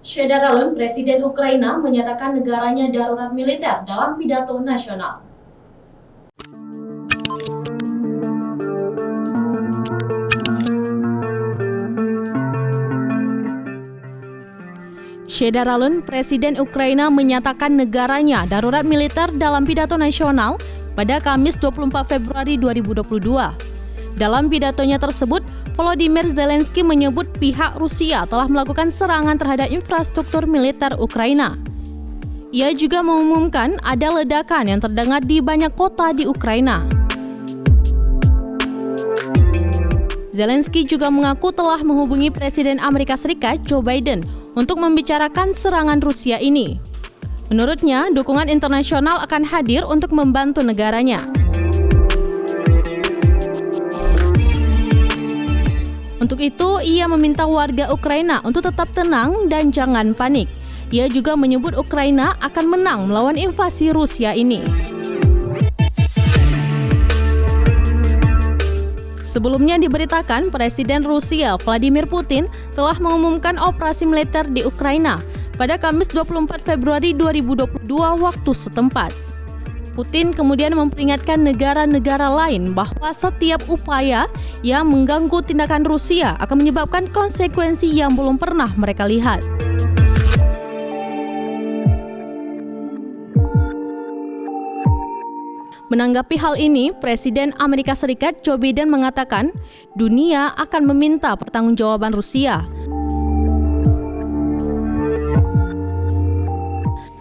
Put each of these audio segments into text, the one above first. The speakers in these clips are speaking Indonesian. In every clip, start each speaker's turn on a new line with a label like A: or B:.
A: Shedar Presiden Ukraina menyatakan negaranya darurat militer dalam pidato nasional. Shedar Presiden Ukraina menyatakan negaranya darurat militer dalam pidato nasional pada Kamis 24 Februari 2022. Dalam pidatonya tersebut, Volodymyr Zelensky menyebut pihak Rusia telah melakukan serangan terhadap infrastruktur militer Ukraina. Ia juga mengumumkan ada ledakan yang terdengar di banyak kota di Ukraina. Zelensky juga mengaku telah menghubungi Presiden Amerika Serikat Joe Biden untuk membicarakan serangan Rusia ini. Menurutnya, dukungan internasional akan hadir untuk membantu negaranya. Untuk itu, ia meminta warga Ukraina untuk tetap tenang dan jangan panik. Ia juga menyebut Ukraina akan menang melawan invasi Rusia ini. Sebelumnya diberitakan Presiden Rusia Vladimir Putin telah mengumumkan operasi militer di Ukraina pada Kamis 24 Februari 2022 waktu setempat. Putin kemudian memperingatkan negara-negara lain bahwa setiap upaya yang mengganggu tindakan Rusia akan menyebabkan konsekuensi yang belum pernah mereka lihat. Menanggapi hal ini, Presiden Amerika Serikat Joe Biden mengatakan dunia akan meminta pertanggungjawaban Rusia.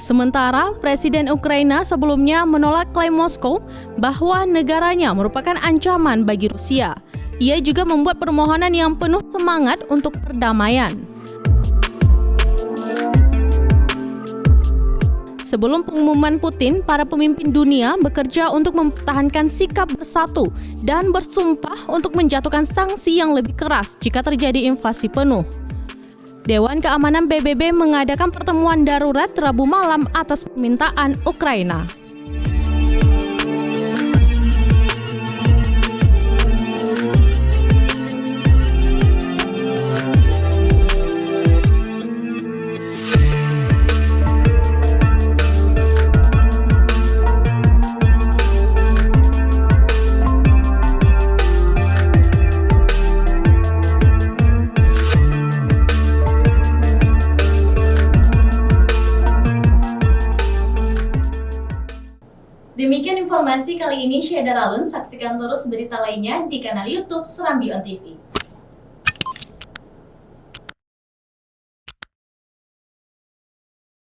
A: Sementara, Presiden Ukraina sebelumnya menolak klaim Moskow bahwa negaranya merupakan ancaman bagi Rusia. Ia juga membuat permohonan yang penuh semangat untuk perdamaian. Sebelum pengumuman Putin, para pemimpin dunia bekerja untuk mempertahankan sikap bersatu dan bersumpah untuk menjatuhkan sanksi yang lebih keras jika terjadi invasi penuh. Dewan Keamanan PBB mengadakan pertemuan darurat Rabu malam atas permintaan Ukraina. Demikian informasi kali ini, Shedar. Saksikan terus berita lainnya di kanal YouTube Serambi On TV.